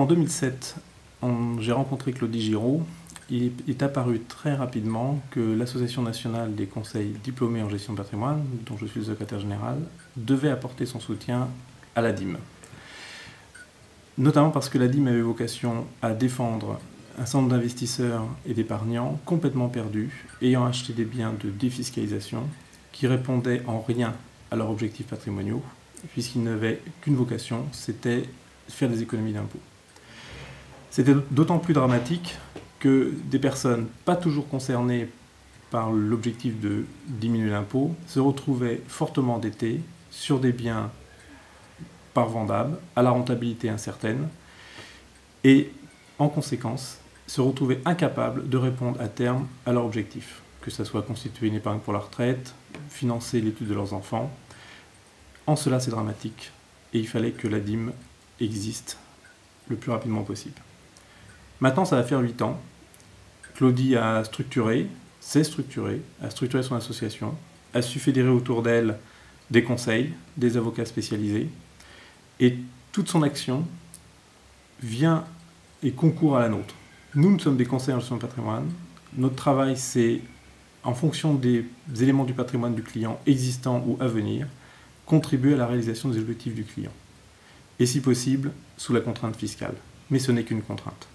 En 2007, j'ai rencontré Claudie Giraud. Il est apparu très rapidement que l'Association nationale des conseils diplômés en gestion de patrimoine, dont je suis le secrétaire général, devait apporter son soutien à la DIM. Notamment parce que la DIM avait vocation à défendre un certain nombre d'investisseurs et d'épargnants complètement perdus, ayant acheté des biens de défiscalisation qui répondaient en rien à leurs objectifs patrimoniaux, puisqu'ils n'avaient qu'une vocation, c'était faire des économies d'impôts. C'était d'autant plus dramatique que des personnes pas toujours concernées par l'objectif de diminuer l'impôt se retrouvaient fortement endettées sur des biens pas vendables, à la rentabilité incertaine, et en conséquence se retrouvaient incapables de répondre à terme à leur objectif, que ce soit constituer une épargne pour la retraite, financer l'étude de leurs enfants. En cela, c'est dramatique, et il fallait que la DIM existe le plus rapidement possible. Maintenant, ça va faire 8 ans. Claudie a s'est structurée, a structuré son association, a su fédérer autour d'elle des conseils, des avocats spécialisés, et toute son action vient et concourt à la nôtre. Nous sommes des conseillers en gestion de patrimoine. Notre travail, c'est, en fonction des éléments du patrimoine du client existant ou à venir, contribuer à la réalisation des objectifs du client. Et si possible, sous la contrainte fiscale. Mais ce n'est qu'une contrainte.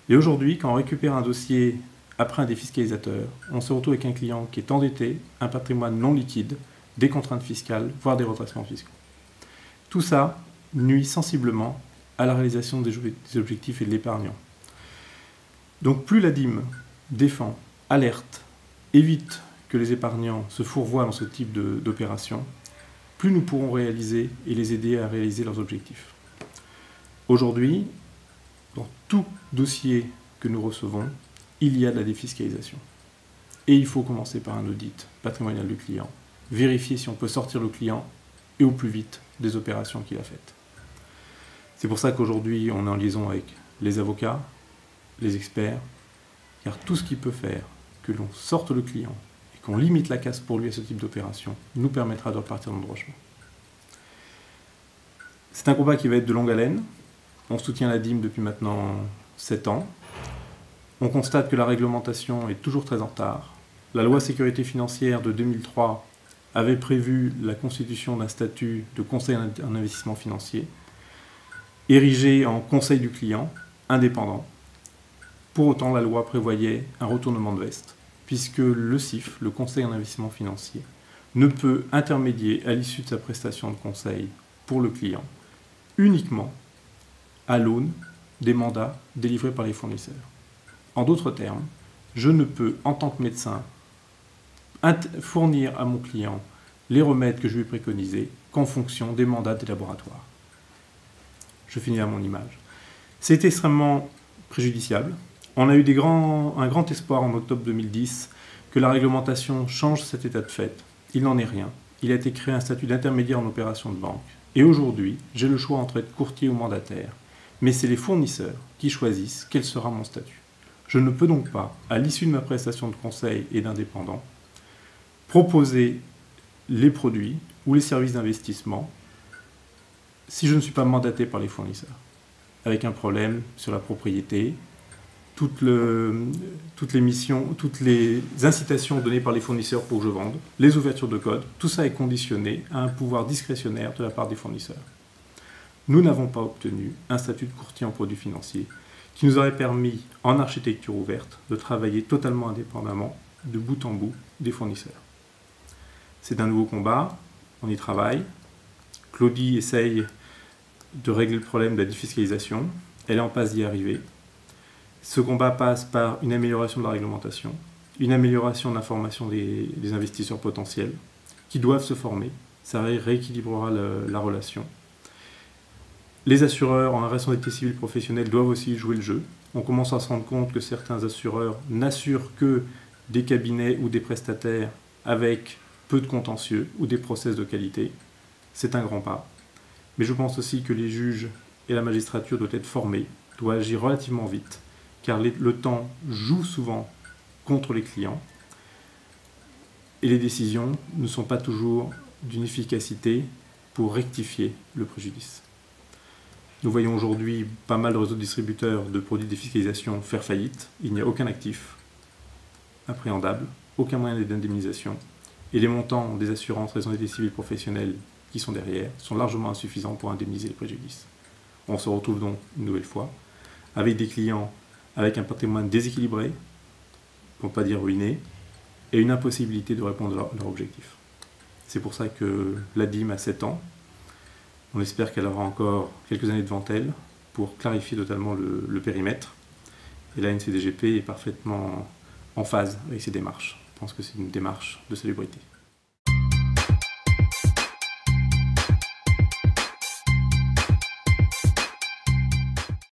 Et aujourd'hui, quand on récupère un dossier après un défiscalisateur, on se retrouve avec un client qui est endetté, un patrimoine non liquide, des contraintes fiscales, voire des redressements fiscaux. Tout ça nuit sensiblement à la réalisation des objectifs et de l'épargnant. Donc plus la DIM défend, alerte, évite que les épargnants se fourvoient dans ce type d'opération, plus nous pourrons réaliser et les aider à réaliser leurs objectifs. Aujourd'hui, dans tout dossier que nous recevons, il y a de la défiscalisation. Et il faut commencer par un audit patrimonial du client, vérifier si on peut sortir le client et au plus vite des opérations qu'il a faites. C'est pour ça qu'aujourd'hui, on est en liaison avec les avocats, les experts, car tout ce qui peut faire que l'on sorte le client et qu'on limite la casse pour lui à ce type d'opération nous permettra de repartir dans le droit chemin. C'est un combat qui va être de longue haleine. On soutient la DIM depuis maintenant 7 ans. On constate que la réglementation est toujours très en retard. La loi sécurité financière de 2003 avait prévu la constitution d'un statut de conseil en investissement financier, érigé en conseil du client, indépendant. Pour autant, la loi prévoyait un retournement de veste, puisque le CIF, le conseil en investissement financier, ne peut intermédier à l'issue de sa prestation de conseil pour le client uniquement à l'aune des mandats délivrés par les fournisseurs. En d'autres termes, je ne peux, en tant que médecin, fournir à mon client les remèdes que je lui ai préconisés qu'en fonction des mandats des laboratoires. Je finis à mon image. C'est extrêmement préjudiciable. On a eu un grand espoir en octobre 2010 que la réglementation change cet état de fait. Il n'en est rien. Il a été créé un statut d'intermédiaire en opération de banque. Et aujourd'hui, j'ai le choix entre être courtier ou mandataire. Mais c'est les fournisseurs qui choisissent quel sera mon statut. Je ne peux donc pas, à l'issue de ma prestation de conseil et d'indépendant, proposer les produits ou les services d'investissement si je ne suis pas mandaté par les fournisseurs, avec un problème sur la propriété, toutes les missions, toutes les incitations données par les fournisseurs pour que je vende, les ouvertures de code, tout ça est conditionné à un pouvoir discrétionnaire de la part des fournisseurs. Nous n'avons pas obtenu un statut de courtier en produits financiers qui nous aurait permis, en architecture ouverte, de travailler totalement indépendamment, de bout en bout, des fournisseurs. C'est un nouveau combat, on y travaille. Claudie essaye de régler le problème de la défiscalisation, elle est en passe d'y arriver. Ce combat passe par une amélioration de la réglementation, une amélioration de l'information des investisseurs potentiels, qui doivent se former, ça rééquilibrera la relation. Les assureurs en responsabilité civile professionnelle doivent aussi jouer le jeu. On commence à se rendre compte que certains assureurs n'assurent que des cabinets ou des prestataires avec peu de contentieux ou des process de qualité. C'est un grand pas. Mais je pense aussi que les juges et la magistrature doivent être formés, doivent agir relativement vite, car le temps joue souvent contre les clients et les décisions ne sont pas toujours d'une efficacité pour rectifier le préjudice. Nous voyons aujourd'hui pas mal de réseaux de distributeurs de produits de défiscalisation faire faillite. Il n'y a aucun actif appréhendable, aucun moyen d'indemnisation. Et les montants des assurances responsabilité civile professionnelle qui sont derrière sont largement insuffisants pour indemniser les préjudices. On se retrouve donc une nouvelle fois avec des clients avec un patrimoine déséquilibré, pour ne pas dire ruiné, et une impossibilité de répondre à leur objectif. C'est pour ça que l'ADIM a 7 ans. On espère qu'elle aura encore quelques années devant elle pour clarifier totalement le périmètre. Et la NCDGP est parfaitement en phase avec ces démarches. Je pense que c'est une démarche de salubrité.